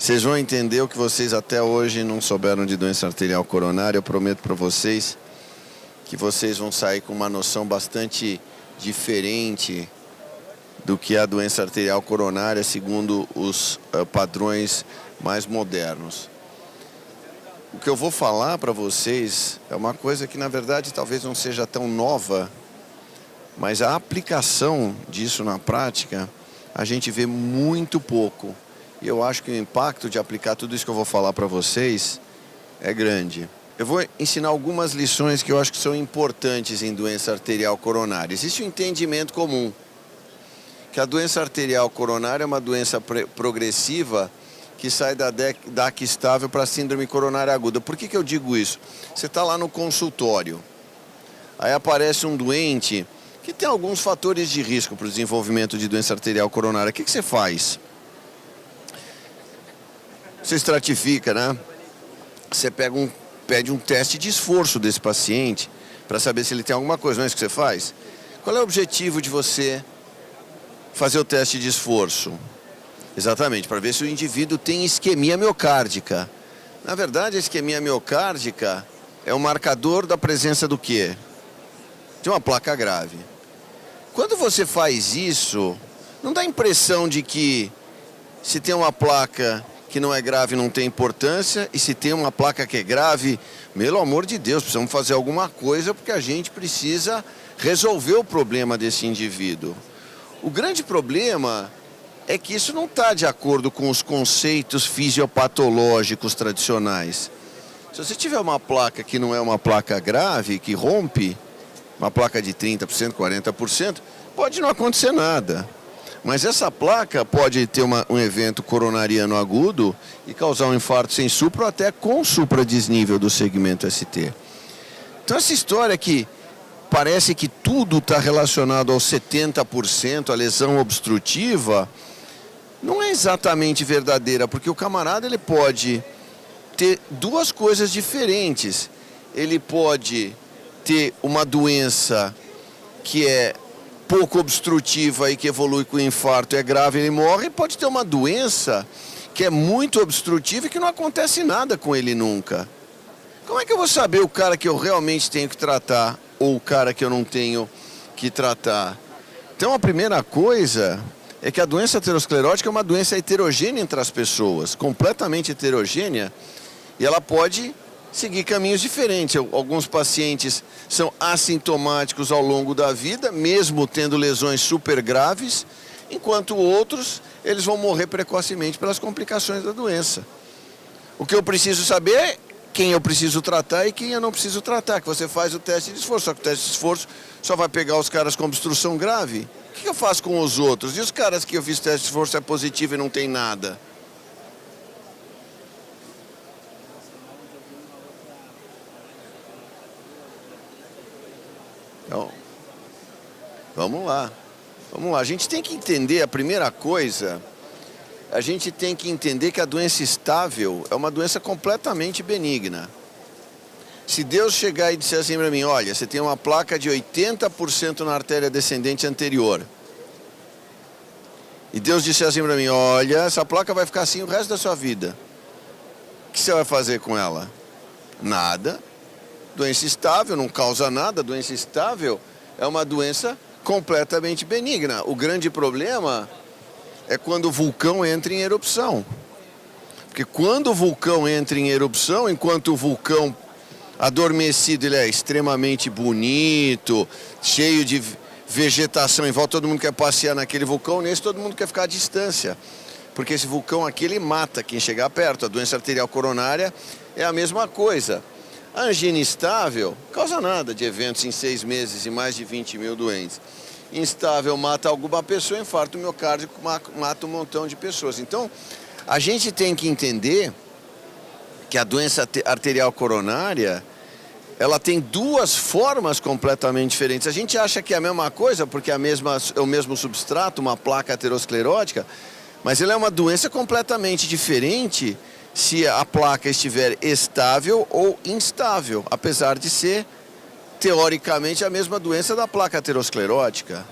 Vocês vão entender o que vocês até hoje não souberam de doença arterial coronária. Eu prometo para vocês que vocês vão sair com uma noção bastante diferente do que é a doença arterial coronária segundo os padrões mais modernos. O que eu vou falar para vocês é uma coisa que, na verdade, talvez não seja tão nova, mas a aplicação disso na prática, a gente vê muito pouco. E eu acho que o impacto de aplicar tudo isso que eu vou falar para vocês é grande. Eu vou ensinar algumas lições que eu acho que são importantes em doença arterial coronária. Existe um entendimento comum, que a doença arterial coronária é uma doença progressiva que sai da DAC estável para a síndrome coronária aguda. Por que eu digo isso? Você está lá no consultório, aí aparece um doente que tem alguns fatores de risco para o desenvolvimento de doença arterial coronária. O que você faz? Você estratifica, né? Você pede um teste de esforço desse paciente para saber se ele tem alguma coisa, não é isso que você faz? Qual é o objetivo de você fazer o teste de esforço? Exatamente, para ver se o indivíduo tem isquemia miocárdica. Na verdade, a isquemia miocárdica é um marcador da presença do quê? De uma placa grave. Quando você faz isso, não dá a impressão de que se tem uma placa que não é grave não tem importância, e se tem uma placa que é grave, pelo amor de Deus, precisamos fazer alguma coisa porque a gente precisa resolver o problema desse indivíduo. O grande problema é que isso não está de acordo com os conceitos fisiopatológicos tradicionais. Se você tiver uma placa que não é uma placa grave, que rompe, uma placa de 30%, 40%, pode não acontecer nada. Mas essa placa pode ter um evento coronariano agudo e causar um infarto sem supra ou até com supradesnível do segmento ST. Então essa história que parece que tudo está relacionado aos 70%, a lesão obstrutiva, não é exatamente verdadeira, porque o camarada ele pode ter duas coisas diferentes. Ele pode ter uma doença que é pouco obstrutiva e que evolui com infarto, é grave, ele morre, e pode ter uma doença que é muito obstrutiva e que não acontece nada com ele nunca. Como é que eu vou saber o cara que eu realmente tenho que tratar ou o cara que eu não tenho que tratar? Então a primeira coisa é que a doença aterosclerótica é uma doença heterogênea entre as pessoas, completamente heterogênea, e ela pode seguir caminhos diferentes. Alguns pacientes são assintomáticos ao longo da vida, mesmo tendo lesões super graves, enquanto outros eles vão morrer precocemente pelas complicações da doença. O que eu preciso saber é quem eu preciso tratar e quem eu não preciso tratar, que você faz o teste de esforço, só que o teste de esforço só vai pegar os caras com obstrução grave. O que eu faço com os outros? E os caras que eu fiz teste de esforço é positivo e não tem nada? Então, vamos lá. A gente tem que entender, a primeira coisa, a gente tem que entender que a doença estável é uma doença completamente benigna. Se Deus chegar e disser assim para mim, olha, você tem uma placa de 80% na artéria descendente anterior. E Deus disser assim para mim, olha, essa placa vai ficar assim o resto da sua vida. O que você vai fazer com ela? Nada. Doença estável não causa nada, doença estável é uma doença completamente benigna. O grande problema é quando o vulcão entra em erupção. Porque quando o vulcão entra em erupção, enquanto o vulcão adormecido, ele é extremamente bonito, cheio de vegetação em volta, todo mundo quer passear naquele vulcão, nesse todo mundo quer ficar à distância. Porque esse vulcão aqui, ele mata quem chegar perto. A doença arterial coronária é a mesma coisa. A angina estável causa nada de eventos em 6 meses e mais de 20 mil doentes. Instável mata alguma pessoa, infarto miocárdico mata um montão de pessoas. Então, a gente tem que entender que a doença arterial coronária, ela tem duas formas completamente diferentes. A gente acha que é a mesma coisa, porque é o mesmo substrato, uma placa aterosclerótica, mas ela é uma doença completamente diferente se a placa estiver estável ou instável, apesar de ser, teoricamente, a mesma doença da placa aterosclerótica.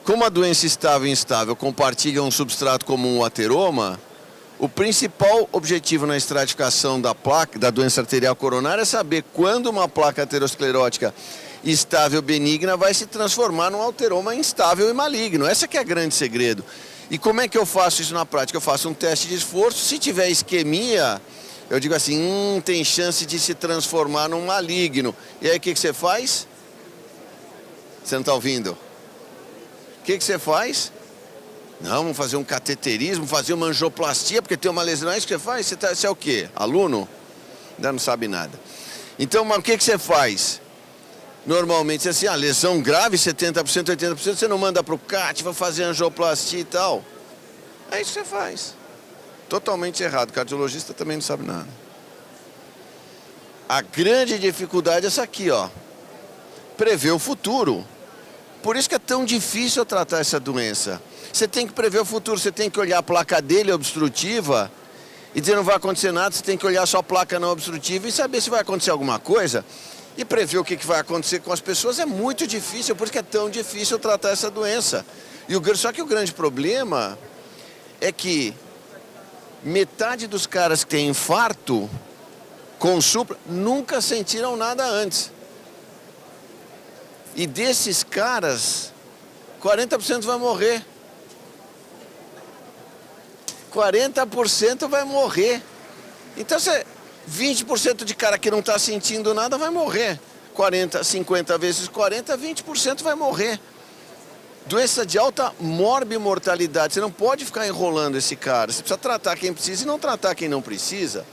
Como a doença estável e instável compartilham um substrato comum, o ateroma, o principal objetivo na estratificação da placa, da doença arterial coronária é saber quando uma placa aterosclerótica estável benigna vai se transformar num ateroma instável e maligno. Esse que é o grande segredo. E como é que eu faço isso na prática? Eu faço um teste de esforço, se tiver isquemia, eu digo assim, tem chance de se transformar num maligno. E aí o que você faz? Você não está ouvindo? O que você faz? Não, vamos fazer um cateterismo, fazer uma angioplastia, porque tem uma lesão. É isso que você faz? Você é o quê? Aluno? Ainda não sabe nada. Então, mas o que você faz? Normalmente, assim, lesão grave, 70%, 80%, você não manda para o CAT, vai fazer angioplastia e tal. É isso que você faz. Totalmente errado. O cardiologista também não sabe nada. A grande dificuldade é essa aqui, ó. Prever o futuro. Por isso que é tão difícil tratar essa doença. Você tem que prever o futuro, você tem que olhar a placa dele obstrutiva e dizer não vai acontecer nada, você tem que olhar só a placa não obstrutiva e saber se vai acontecer alguma coisa. E prever o que vai acontecer com as pessoas é muito difícil, por isso que é tão difícil tratar essa doença. Só que o grande problema é que metade dos caras que têm infarto com supra nunca sentiram nada antes. E desses caras, 40% vai morrer. 40% vai morrer. Então, 20% de cara que não está sentindo nada vai morrer. 40, 50 vezes 40, 20% vai morrer. Doença de alta morbimortalidade. Você não pode ficar enrolando esse cara. Você precisa tratar quem precisa e não tratar quem não precisa.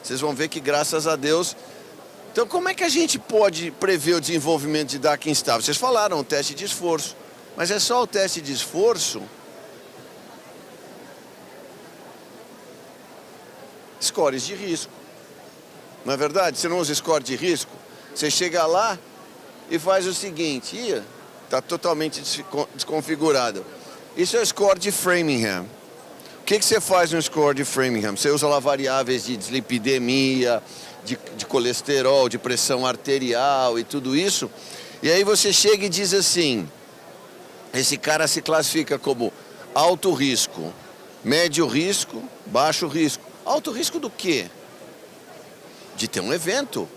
Vocês vão ver que, graças a Deus... Então, como é que a gente pode prever o desenvolvimento de DAC instável? Vocês falaram, o teste de esforço. Mas é só o teste de esforço? Scores de risco. Não é verdade? Você não usa score de risco? Você chega lá e faz o seguinte. Está totalmente desconfigurado. Isso é o score de Framingham. O que você faz no score de Framingham? Você usa lá variáveis de dislipidemia, de colesterol, de pressão arterial e tudo isso. E aí você chega e diz assim, esse cara se classifica como alto risco, médio risco, baixo risco. Alto risco do quê? De ter um evento.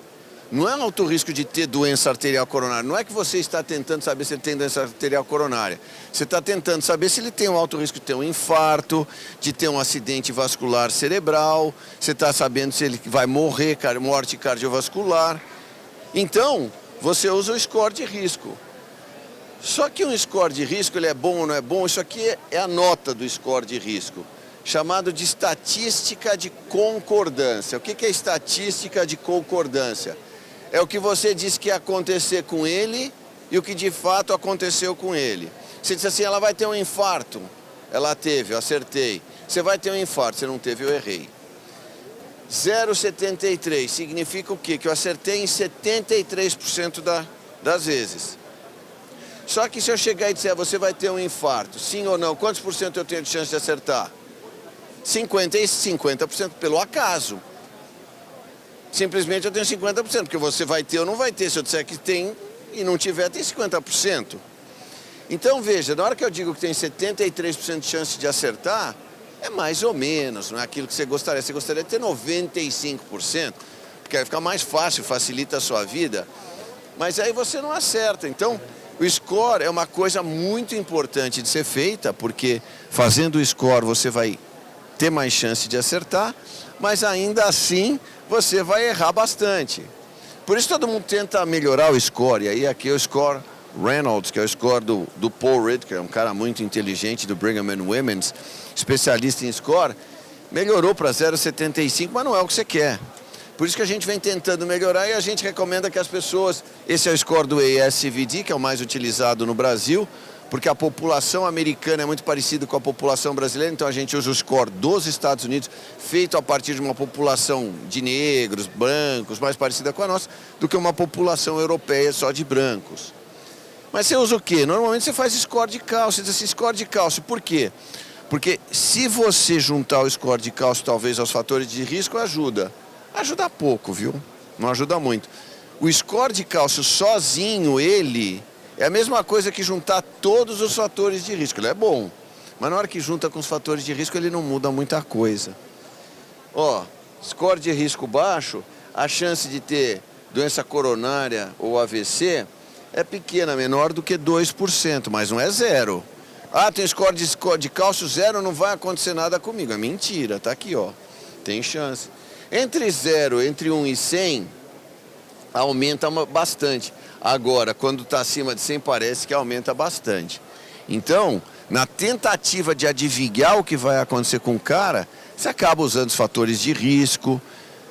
Não é alto risco de ter doença arterial coronária. Não é que você está tentando saber se ele tem doença arterial coronária. Você está tentando saber se ele tem um alto risco de ter um infarto, de ter um acidente vascular cerebral. Você está sabendo se ele vai morrer, morte cardiovascular. Então, você usa o score de risco. Só que um score de risco, ele é bom ou não é bom? Isso aqui é a nota do score de risco, chamado de estatística de concordância. O que é estatística de concordância? É o que você disse que ia acontecer com ele e o que de fato aconteceu com ele. Você disse assim, ela vai ter um infarto. Ela teve, eu acertei. Você vai ter um infarto, você não teve, eu errei. 0,73 significa o quê? Que eu acertei em 73% das vezes. Só que se eu chegar e disser, você vai ter um infarto, sim ou não, quantos por cento eu tenho de chance de acertar? 50% pelo acaso. Simplesmente eu tenho 50%, porque você vai ter ou não vai ter. Se eu disser que tem e não tiver, tem 50%. Então, veja, na hora que eu digo que tem 73% de chance de acertar, é mais ou menos, não é aquilo que você gostaria. Você gostaria de ter 95%, porque aí fica mais fácil, facilita a sua vida. Mas aí você não acerta. Então, o score é uma coisa muito importante de ser feita, porque fazendo o score você vai ter mais chance de acertar, mas ainda assim você vai errar bastante. Por isso todo mundo tenta melhorar o score, e aí aqui é o score Reynolds, que é o score do Paul Reed, que é um cara muito inteligente do Brigham and Women's, especialista em score, melhorou para 0,75, mas não é o que você quer. Por isso que a gente vem tentando melhorar e a gente recomenda que as pessoas... Esse é o score do ASCVD, que é o mais utilizado no Brasil, porque a população americana é muito parecida com a população brasileira, então a gente usa o score dos Estados Unidos, feito a partir de uma população de negros, brancos, mais parecida com a nossa, do que uma população europeia só de brancos. Mas você usa o quê? Normalmente você faz score de cálcio, você diz assim, score de cálcio, por quê? Porque se você juntar o score de cálcio talvez aos fatores de risco, ajuda. Ajuda pouco, viu? Não ajuda muito. O score de cálcio sozinho, ele É a mesma coisa que juntar todos os fatores de risco. Ele é bom, mas na hora que junta com os fatores de risco, ele não muda muita coisa. Ó, score de risco baixo, a chance de ter doença coronária ou AVC é pequena, menor do que 2%, mas não é zero. Ah, tem score de cálcio zero, não vai acontecer nada comigo. É mentira, tá aqui, ó. Tem chance. Entre 0, entre 1 e 100, aumenta bastante. Agora, quando está acima de 100, parece que aumenta bastante. Então, na tentativa de adivinhar o que vai acontecer com o cara, você acaba usando os fatores de risco.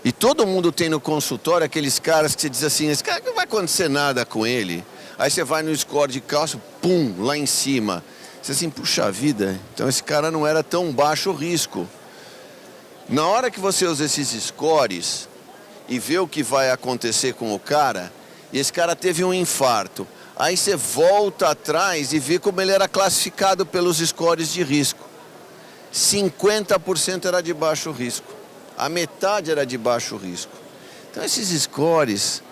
E todo mundo tem no consultório aqueles caras que você diz assim, esse cara não vai acontecer nada com ele. Aí você vai no score de cálcio, pum, lá em cima. Você assim, puxa vida, então esse cara não era tão baixo risco. Na hora que você usa esses scores e vê o que vai acontecer com o cara, e esse cara teve um infarto, aí você volta atrás e vê como ele era classificado pelos scores de risco. 50% era de baixo risco, a metade era de baixo risco. Então esses scores,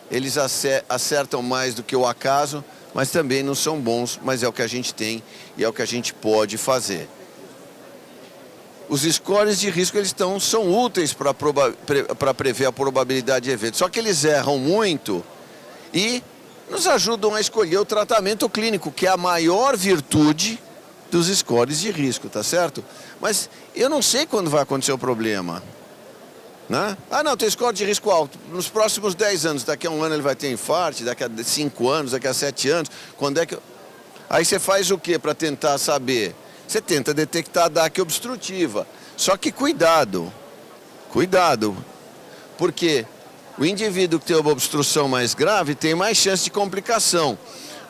eles acertam mais do que o acaso, mas também não são bons, mas é o que a gente tem e é o que a gente pode fazer. Os scores de risco são úteis para prever a probabilidade de evento, só que eles erram muito e nos ajudam a escolher o tratamento clínico, que é a maior virtude dos scores de risco, tá certo? Mas eu não sei quando vai acontecer o problema, né? Ah, não, tem score de risco alto. Nos próximos 10 anos, daqui a 1 ano ele vai ter infarto, daqui a 5 anos, daqui a 7 anos, quando é que... Aí você faz o que para tentar saber? Você tenta detectar a DAC obstrutiva. Só que cuidado, porque o indivíduo que tem uma obstrução mais grave tem mais chance de complicação.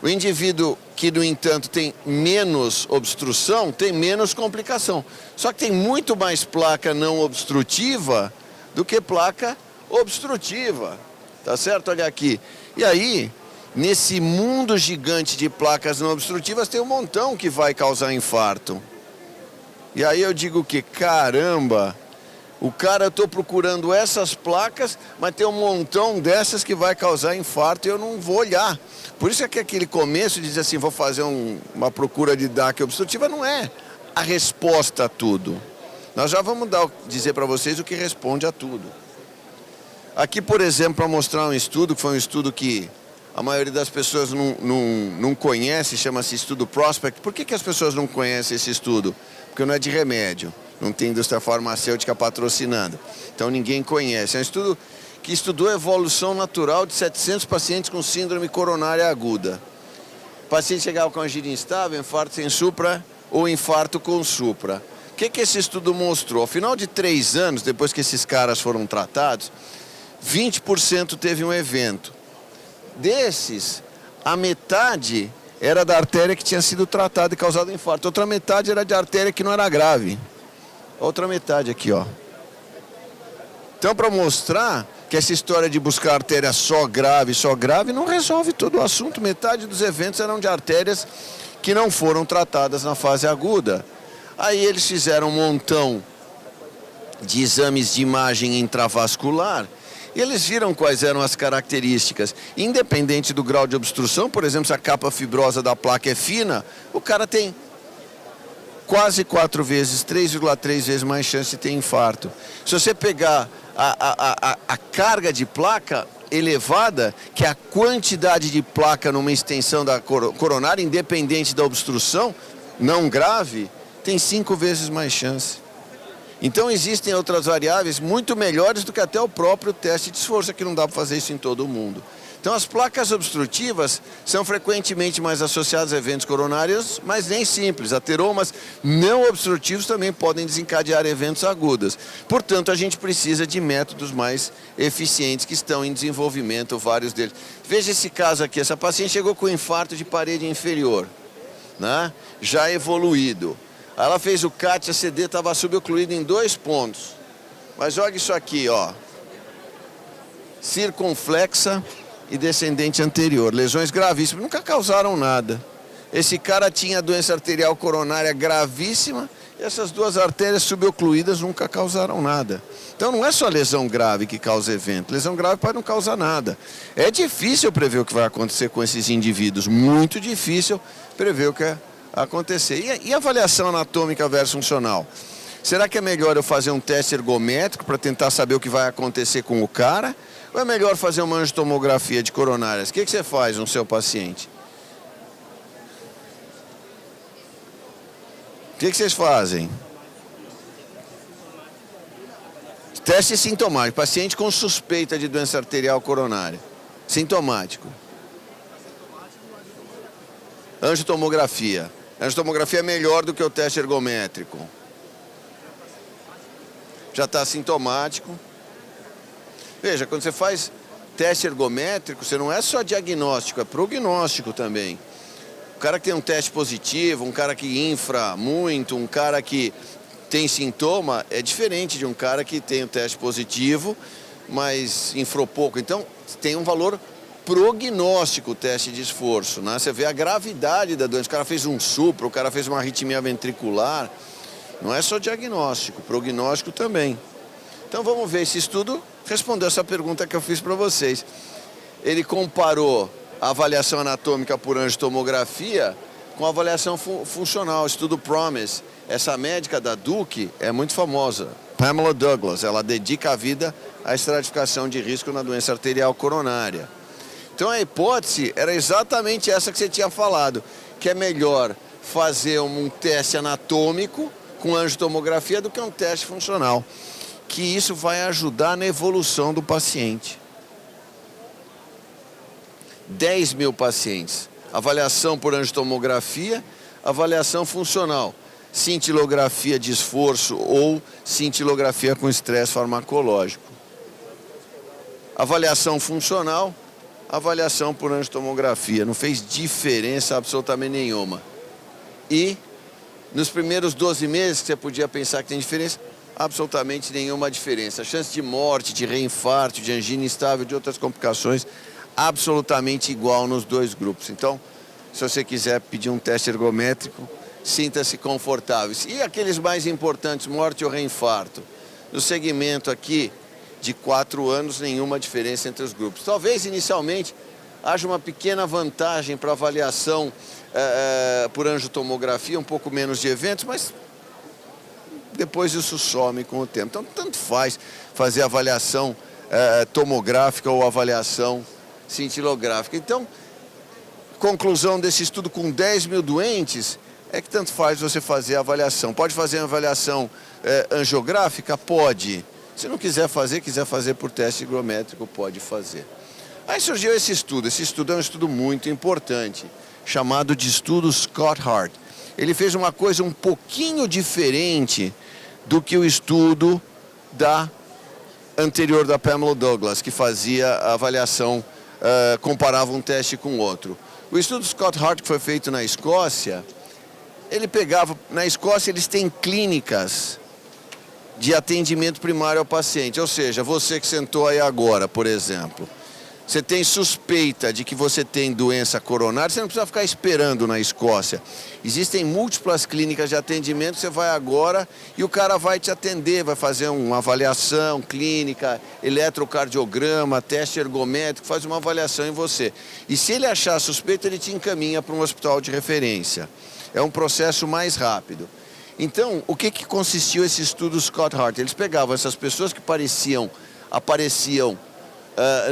O indivíduo que, no entanto, tem menos obstrução, tem menos complicação. Só que tem muito mais placa não obstrutiva do que placa obstrutiva, tá certo? Olha aqui. E aí, nesse mundo gigante de placas não obstrutivas, tem um montão que vai causar infarto. E aí eu digo que, caramba, o cara, eu estou procurando essas placas, mas tem um montão dessas que vai causar infarto e eu não vou olhar. Por isso é que aquele começo diz assim, vou fazer uma procura de DAC obstrutiva, não é a resposta a tudo. Nós já vamos dizer para vocês o que responde a tudo. Aqui, por exemplo, para mostrar um estudo, que foi um estudo que a maioria das pessoas não conhece, chama-se estudo Prospect. Por que as pessoas não conhecem esse estudo? Porque não é de remédio, não tem indústria farmacêutica patrocinando. Então ninguém conhece. É um estudo que estudou a evolução natural de 700 pacientes com síndrome coronária aguda. O paciente chegava com angina instável, infarto sem supra ou infarto com supra. O que esse estudo mostrou? Ao final de 3 anos, depois que esses caras foram tratados, 20% teve um evento. Desses, a metade era da artéria que tinha sido tratada e causado infarto. Outra metade era de artéria que não era grave. Outra metade aqui, ó. Então, para mostrar que essa história de buscar artéria só grave, não resolve todo o assunto. Metade dos eventos eram de artérias que não foram tratadas na fase aguda. Aí eles fizeram um montão de exames de imagem intravascular e eles viram quais eram as características. Independente do grau de obstrução, por exemplo, se a capa fibrosa da placa é fina, o cara tem quase 4 vezes, 3,3 vezes mais chance de ter infarto. Se você pegar a carga de placa elevada, que é a quantidade de placa numa extensão da coronária, independente da obstrução, não grave, tem 5 vezes mais chance. Então existem outras variáveis muito melhores do que até o próprio teste de esforço, que não dá para fazer isso em todo mundo. Então as placas obstrutivas são frequentemente mais associadas a eventos coronários, mas nem simples. Ateromas não obstrutivos também podem desencadear eventos agudos. Portanto, a gente precisa de métodos mais eficientes que estão em desenvolvimento, vários deles. Veja esse caso aqui, essa paciente chegou com infarto de parede inferior, né? Já evoluído. Ela fez o CAT, a CD estava subocluída em 2 pontos. Mas olha isso aqui, ó. Circunflexa e descendente anterior. Lesões gravíssimas, nunca causaram nada. Esse cara tinha doença arterial coronária gravíssima Essas duas artérias subocluídas nunca causaram nada. Então não é só lesão grave que causa evento. Lesão grave pode não causar nada. É difícil prever o que vai acontecer com esses indivíduos. Muito difícil prever o que vai acontecer. E avaliação anatômica versus funcional? Será que é melhor eu fazer um teste ergométrico para tentar saber o que vai acontecer com o cara? Ou é melhor fazer uma angiotomografia de coronárias? O que você faz no seu paciente? O que vocês fazem? Teste sintomático. Paciente com suspeita de doença arterial coronária. Sintomático. Angiotomografia. A angiotomografia é melhor do que o teste ergométrico. Já está sintomático. Veja, quando você faz teste ergométrico, você não é só diagnóstico, é prognóstico também. O cara que tem um teste positivo, um cara que infra muito, um cara que tem sintoma, é diferente de um cara que tem o teste positivo, mas infrou pouco. Então, tem um valor prognóstico o teste de esforço, né? Você vê a gravidade da doença. O cara fez um supra, o cara fez uma arritmia ventricular. Não é só diagnóstico, prognóstico também. Então, vamos ver. Esse estudo respondeu essa pergunta que eu fiz para vocês. Ele comparou a avaliação anatômica por angiotomografia com a avaliação funcional, estudo PROMISE. Essa médica da Duke é muito famosa, Pamela Douglas. Ela dedica a vida à estratificação de risco na doença arterial coronária. Então a hipótese era exatamente essa que você tinha falado, que é melhor fazer um teste anatômico com angiotomografia do que um teste funcional, que isso vai ajudar na evolução do paciente. 10 mil pacientes, avaliação por angiotomografia, avaliação funcional, cintilografia de esforço ou cintilografia com estresse farmacológico. Avaliação funcional, avaliação por angiotomografia, não fez diferença absolutamente nenhuma. E nos primeiros 12 meses que você podia pensar que tem diferença, absolutamente nenhuma diferença. A chance de morte, de reinfarto, de angina instável, de outras complicações, absolutamente igual nos dois grupos. Então, se você quiser pedir um teste ergométrico, sinta-se confortável. E aqueles mais importantes, morte ou reinfarto? No segmento aqui de 4 anos, nenhuma diferença entre os grupos. Talvez, inicialmente, haja uma pequena vantagem para avaliação por angiotomografia, um pouco menos de eventos, mas depois isso some com o tempo. Então, tanto faz fazer avaliação tomográfica ou avaliação cintilográfica. Então, conclusão desse estudo com 10 mil doentes é que tanto faz você fazer a avaliação. Pode fazer a avaliação angiográfica? Pode. Se não quiser fazer por teste higrométrico, pode fazer. Aí surgiu esse estudo. Esse estudo é um estudo muito importante, chamado de estudo Scott Hart. Ele fez uma coisa um pouquinho diferente do que o estudo anterior da Pamela Douglas, que fazia a avaliação, comparava um teste com outro. O estudo Scott Hart, que foi feito na Escócia, ele pegava... Na Escócia, eles têm clínicas de atendimento primário ao paciente. Ou seja, você que sentou aí agora, por exemplo, você tem suspeita de que você tem doença coronária, você não precisa ficar esperando na Escócia. Existem múltiplas clínicas de atendimento, você vai agora e o cara vai te atender, vai fazer uma avaliação clínica, eletrocardiograma, teste ergométrico, faz uma avaliação em você. E se ele achar suspeita, ele te encaminha para um hospital de referência. É um processo mais rápido. Então, o que consistiu esse estudo Scott Hart? Eles pegavam essas pessoas que apareciam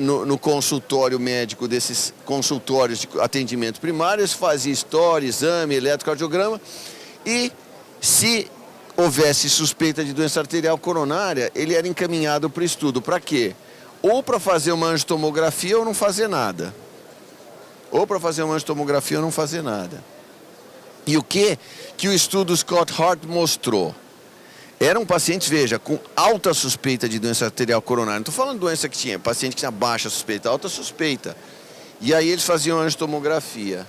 no consultório médico, desses consultórios de atendimento primário, fazia história, exame, eletrocardiograma, e se houvesse suspeita de doença arterial coronária, ele era encaminhado para o estudo. Para quê? Ou para fazer uma angiotomografia ou não fazer nada. Ou para fazer uma angiotomografia ou não fazer nada. E o que o estudo Scott Hart mostrou? Eram pacientes, veja, com alta suspeita de doença arterial coronária. Não estou falando de doença que tinha, paciente que tinha baixa suspeita, alta suspeita. E aí eles faziam angiotomografia.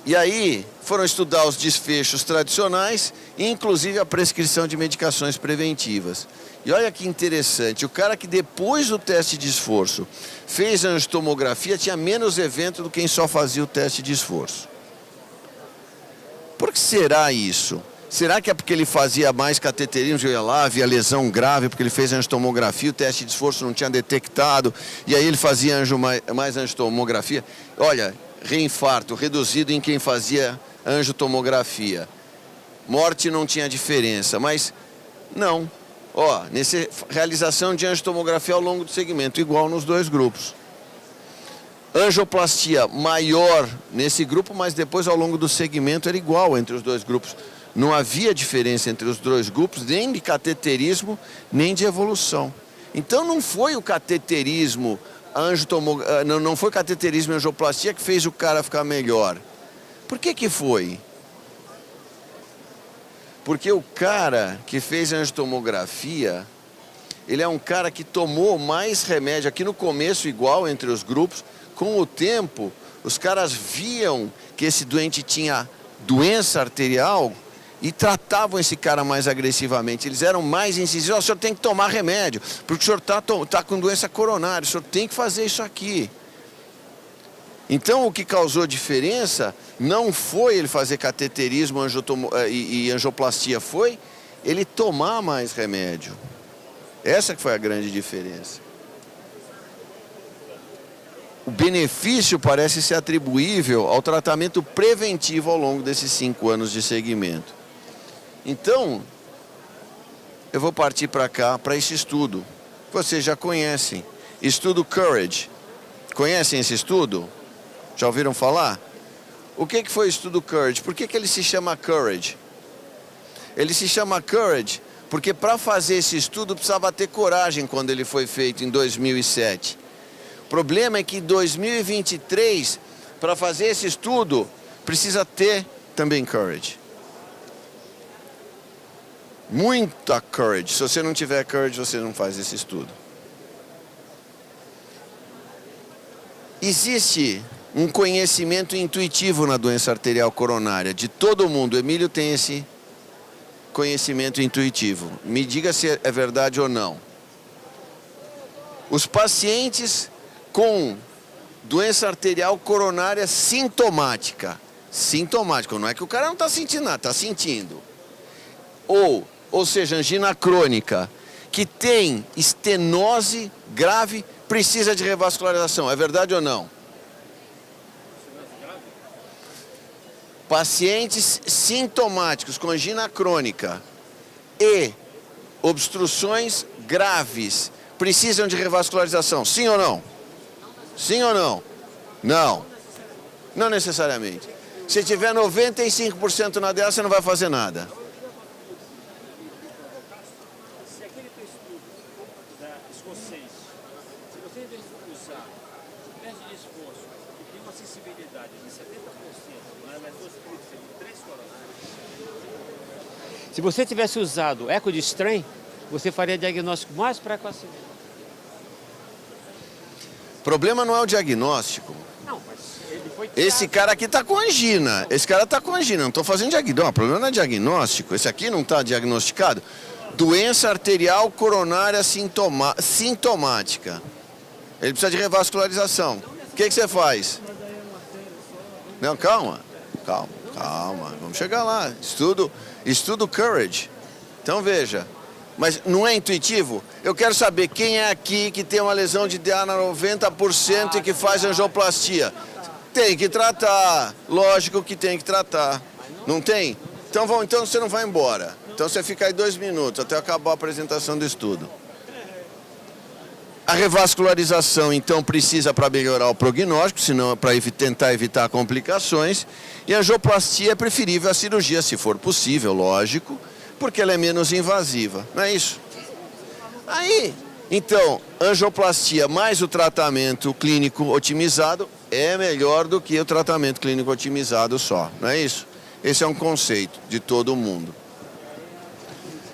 E aí foram estudar os desfechos tradicionais, inclusive a prescrição de medicações preventivas. E olha que interessante, o cara que depois do teste de esforço fez a angiotomografia tinha menos evento do que quem só fazia o teste de esforço. Por que será isso? Será que é porque ele fazia mais cateterismo, ia lá, havia lesão grave, porque ele fez angiotomografia, o teste de esforço não tinha detectado, e aí ele fazia mais angiotomografia? Olha, reinfarto reduzido em quem fazia angiotomografia. Morte não tinha diferença, mas não. Ó, nessa realização de angiotomografia ao longo do segmento, igual nos dois grupos. Angioplastia maior nesse grupo, mas depois ao longo do segmento era igual entre os dois grupos. Não havia diferença entre os dois grupos, nem de cateterismo, nem de evolução. Então não foi o cateterismo, não foi cateterismo e angioplastia que fez o cara ficar melhor. Por que foi? Porque o cara que fez a angiotomografia, ele é um cara que tomou mais remédio, aqui no começo igual entre os grupos. Com o tempo, os caras viam que esse doente tinha doença arterial e tratavam esse cara mais agressivamente. Eles eram mais incisivos. O senhor tem que tomar remédio, porque o senhor está com doença coronária, o senhor tem que fazer isso aqui. Então, o que causou diferença não foi ele fazer cateterismo e angioplastia, foi ele tomar mais remédio. Essa que foi a grande diferença. O benefício parece ser atribuível ao tratamento preventivo ao longo desses 5 anos de segmento. Então, eu vou partir para cá, para esse estudo. Vocês já conhecem. Estudo Courage. Conhecem esse estudo? Já ouviram falar? O que foi o estudo Courage? Por que ele se chama Courage? Ele se chama Courage porque para fazer esse estudo precisava ter coragem quando ele foi feito em 2007. O problema é que em 2023, para fazer esse estudo, precisa ter também Courage. Muita Courage. Se você não tiver Courage, você não faz esse estudo. Existe um conhecimento intuitivo na doença arterial coronária. De todo mundo, Emílio tem esse conhecimento intuitivo. Me diga se é verdade ou não. Os pacientes com doença arterial coronária sintomática. Sintomática, não é que o cara não está sentindo nada, está sentindo. Ou seja, angina crônica, que tem estenose grave, precisa de revascularização. É verdade ou não? Pacientes sintomáticos com angina crônica e obstruções graves precisam de revascularização. Sim ou não? Sim ou não? Não. Não necessariamente. Se tiver 95% na dela, você não vai fazer nada. Se aquele teu estudo da escocês, se você usar o teste de esforço que tem uma sensibilidade de 70%, nas duas políticas de 3 coronárias, se você tivesse usado eco de strain, você faria diagnóstico mais precocemente. O problema não é o diagnóstico. Não, mas ele foi tirado. Esse cara aqui está com angina. Esse cara está com angina. Não estou fazendo diagnóstico. O problema não é diagnóstico. Esse aqui não está diagnosticado. Doença arterial coronária sintomática. Ele precisa de revascularização. O que você faz? Não, calma. Vamos chegar lá. Estudo Courage. Então veja. Mas não é intuitivo? Eu quero saber quem é aqui que tem uma lesão de DA na 90% e que faz angioplastia. Tem que tratar. Lógico que tem que tratar. Não tem? Então você não vai embora. Então você fica aí 2 minutos até acabar a apresentação do estudo. A revascularização, então, precisa para melhorar o prognóstico, senão para tentar evitar complicações. E a angioplastia é preferível à cirurgia, se for possível, lógico, porque ela é menos invasiva, não é isso? Aí, então, angioplastia mais o tratamento clínico otimizado é melhor do que o tratamento clínico otimizado só, não é isso? Esse é um conceito de todo mundo.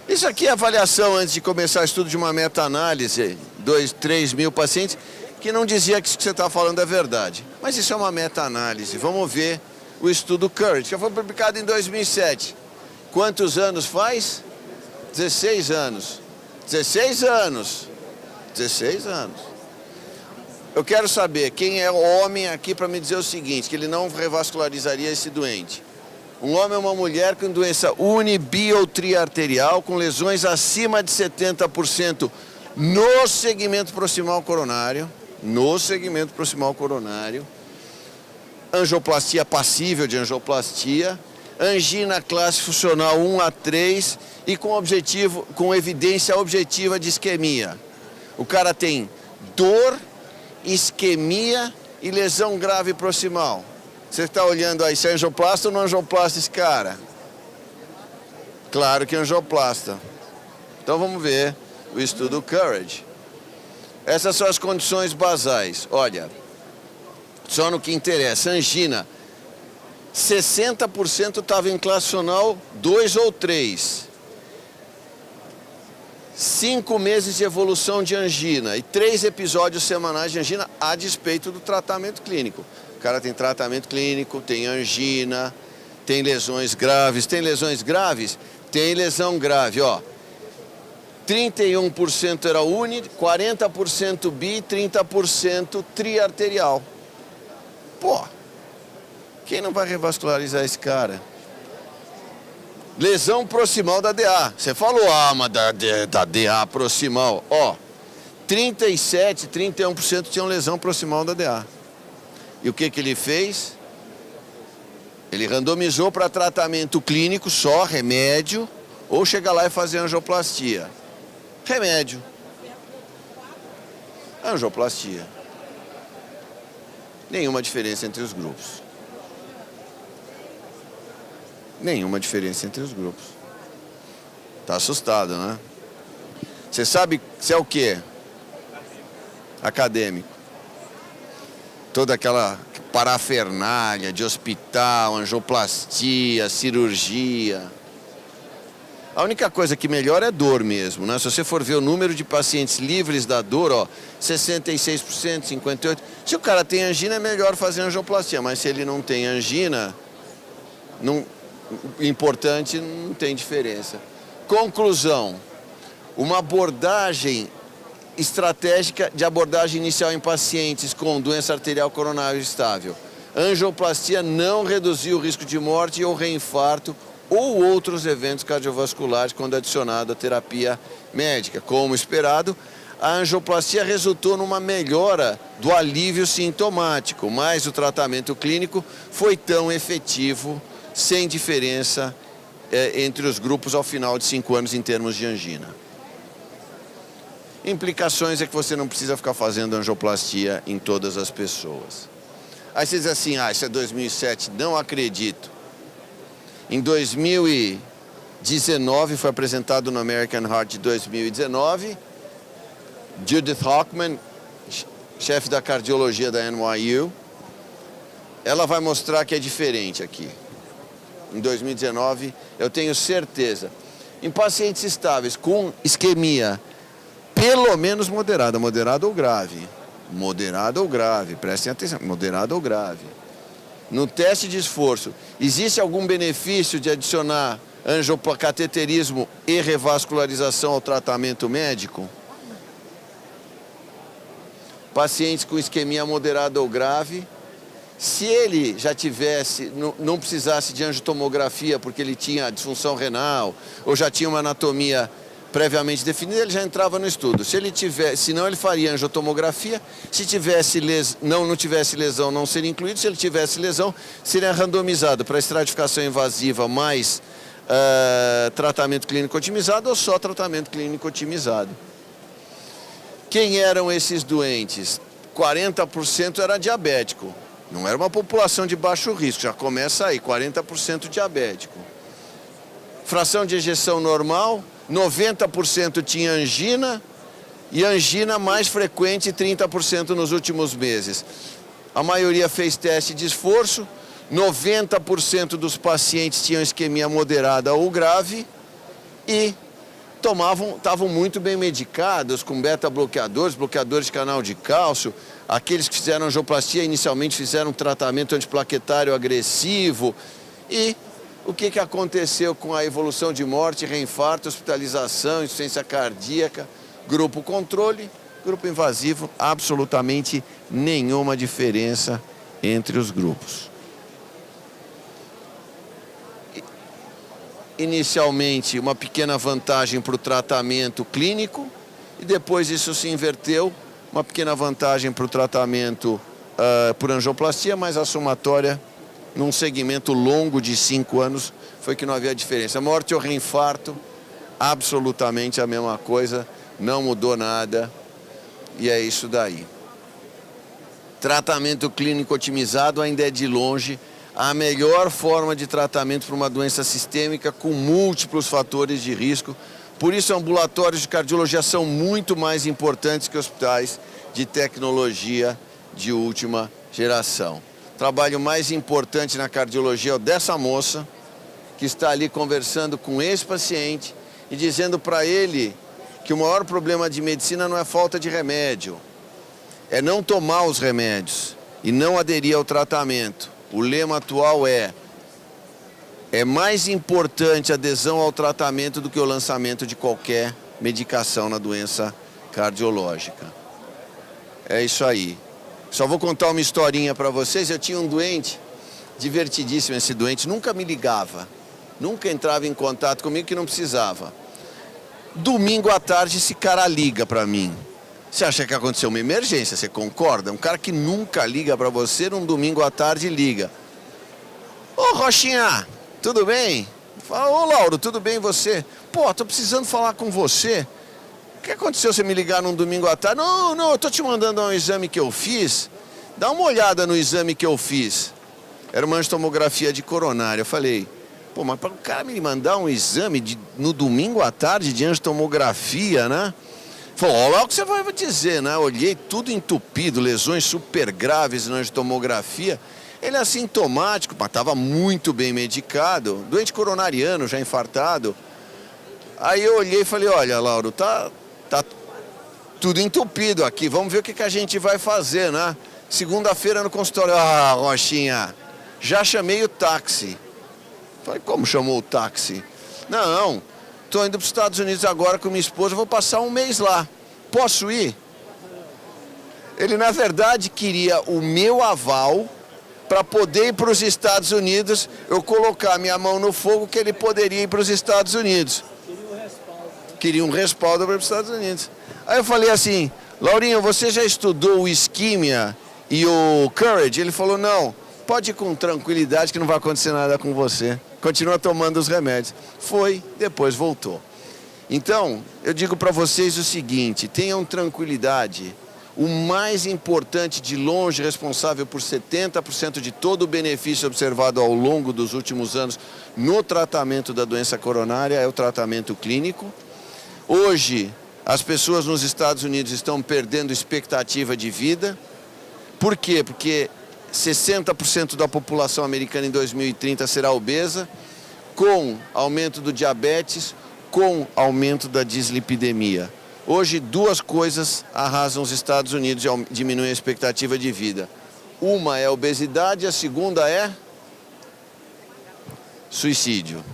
Isso aqui é avaliação antes de começar o estudo de uma meta-análise, 2, 3 mil pacientes, que não dizia que isso que você está falando é verdade. Mas isso é uma meta-análise. Vamos ver o estudo Courage, que foi publicado em 2007. Quantos anos faz? 16 anos. 16 anos. 16 anos. Eu quero saber quem é o homem aqui para me dizer o seguinte, que ele não revascularizaria esse doente. Um homem ou uma mulher com doença uni, bi ou triarterial, com lesões acima de 70% no segmento proximal coronário, angioplastia passível de angioplastia, angina classe funcional 1 a 3 e com evidência objetiva de isquemia. O cara tem dor, isquemia e lesão grave proximal. Você está olhando aí, se é angioplasta ou não angioplasta esse cara? Claro que é angioplasta. Então vamos ver o estudo Courage. Essas são as condições basais. Olha, só no que interessa. Angina, 60% estava em classe funcional 2 ou 3. 5 meses de evolução de angina e 3 episódios semanais de angina a despeito do tratamento clínico. O cara tem tratamento clínico, tem angina, tem lesões graves. Tem lesões graves? Tem lesão grave, ó. 31% era uni, 40% bi, 30% triarterial. Pô, quem não vai revascularizar esse cara? Lesão proximal da DA. Você falou, mas da DA proximal. Ó, 37, 31% tinham lesão proximal da DA. E o que ele fez? Ele randomizou para tratamento clínico só, remédio, ou chegar lá e fazer angioplastia. Remédio. Angioplastia. Nenhuma diferença entre os grupos. Nenhuma diferença entre os grupos. Tá assustado, né? Você sabe, você é o quê? Acadêmico. Toda aquela parafernália de hospital, angioplastia, cirurgia. A única coisa que melhora é dor mesmo, né? Se você for ver o número de pacientes livres da dor, ó, 66%, 58%. Se o cara tem angina, é melhor fazer angioplastia, mas se ele não tem angina, importante, não tem diferença. Conclusão, uma abordagem estratégica de abordagem inicial em pacientes com doença arterial coronária estável. Angioplastia não reduziu o risco de morte ou reinfarto ou outros eventos cardiovasculares quando adicionado à terapia médica. Como esperado, a angioplastia resultou numa melhora do alívio sintomático, mas o tratamento clínico foi tão efetivo, sem diferença entre os grupos ao final de 5 anos em termos de angina. Implicações é que você não precisa ficar fazendo angioplastia em todas as pessoas. Aí você diz assim, isso é 2007, não acredito. Em 2019, foi apresentado no American Heart de 2019, Judith Hochman, chefe da cardiologia da NYU, ela vai mostrar que é diferente aqui. Em 2019, eu tenho certeza. Em pacientes estáveis com isquemia, pelo menos moderada ou grave. Moderada ou grave, prestem atenção, moderada ou grave. No teste de esforço, existe algum benefício de adicionar angiocateterismo e revascularização ao tratamento médico? Pacientes com isquemia moderada ou grave, se ele já tivesse, não precisasse de angiotomografia porque ele tinha disfunção renal ou já tinha uma anatomia previamente definida, ele já entrava no estudo. Se ele tivesse, senão ele faria angiotomografia. Se tivesse não tivesse lesão, não seria incluído. Se ele tivesse lesão, seria randomizado para estratificação invasiva mais tratamento clínico otimizado ou só tratamento clínico otimizado. Quem eram esses doentes? 40% era diabético. Não era uma população de baixo risco, já começa aí, 40% diabético. Fração de ejeção normal, 90% tinha angina e angina mais frequente, 30% nos últimos meses. A maioria fez teste de esforço, 90% dos pacientes tinham isquemia moderada ou grave e estavam muito bem medicados com beta-bloqueadores, bloqueadores de canal de cálcio. Aqueles que fizeram angioplastia inicialmente fizeram um tratamento antiplaquetário agressivo. E o que aconteceu com a evolução de morte, reinfarto, hospitalização, insuficiência cardíaca, grupo controle, grupo invasivo, absolutamente nenhuma diferença entre os grupos. inicialmente uma pequena vantagem para o tratamento clínico e depois isso se inverteu, uma pequena vantagem para o tratamento por angioplastia, mas a somatória, num segmento longo de 5 anos, foi que não havia diferença. Morte ou reinfarto, absolutamente a mesma coisa, não mudou nada e é isso daí. Tratamento clínico otimizado ainda é de longe a melhor forma de tratamento para uma doença sistêmica com múltiplos fatores de risco. Por isso, ambulatórios de cardiologia são muito mais importantes que hospitais de tecnologia de última geração. O trabalho mais importante na cardiologia é o dessa moça, que está ali conversando com esse paciente e dizendo para ele que o maior problema de medicina não é falta de remédio, é não tomar os remédios e não aderir ao tratamento. O lema atual é mais importante a adesão ao tratamento do que o lançamento de qualquer medicação na doença cardiológica. É isso aí. Só vou contar uma historinha para vocês. Eu tinha um doente, divertidíssimo esse doente, nunca me ligava, nunca entrava em contato comigo que não precisava. Domingo à tarde esse cara liga para mim. Você acha que aconteceu uma emergência, você concorda? Um cara que nunca liga para você, num domingo à tarde liga. Ô Rochinha, tudo bem? Fala, ô Lauro, tudo bem e você? Pô, tô precisando falar com você. O que aconteceu você me ligar num domingo à tarde? Não, eu tô te mandando um exame que eu fiz. Dá uma olhada no exame que eu fiz. Era uma angiotomografia de coronária. Eu falei, pô, mas para o cara me mandar um exame no domingo à tarde de angiotomografia, né? Falou, olha lá o que você vai dizer, né? Olhei tudo entupido, lesões super graves na angiotomografia. Ele é assintomático, mas estava muito bem medicado, doente coronariano, já infartado. Aí eu olhei e falei, olha, Lauro, tá tudo entupido aqui, vamos ver o que a gente vai fazer, né? Segunda-feira no consultório, Rochinha, já chamei o táxi. Falei, como chamou o táxi? Não, estou indo para os Estados Unidos agora com minha esposa, vou passar um mês lá. Posso ir? Ele, na verdade, queria o meu aval para poder ir para os Estados Unidos, eu colocar minha mão no fogo que ele poderia ir para os Estados Unidos. Queria um respaldo para os Estados Unidos. Aí eu falei assim, Laurinho, você já estudou o Isquímia e o Courage? Ele falou, não, pode ir com tranquilidade que não vai acontecer nada com você. Continua tomando os remédios. Foi, depois voltou. Então, eu digo para vocês o seguinte, tenham tranquilidade. O mais importante, de longe, responsável por 70% de todo o benefício observado ao longo dos últimos anos no tratamento da doença coronária é o tratamento clínico. Hoje, as pessoas nos Estados Unidos estão perdendo expectativa de vida. Por quê? Porque 60% da população americana em 2030 será obesa, com aumento do diabetes, com aumento da dislipidemia. Hoje, duas coisas arrasam os Estados Unidos e diminuem a expectativa de vida. Uma é a obesidade, a segunda é suicídio.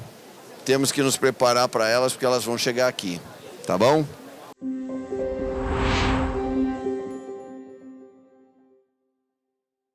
Temos que nos preparar para elas, porque elas vão chegar aqui. Tá bom?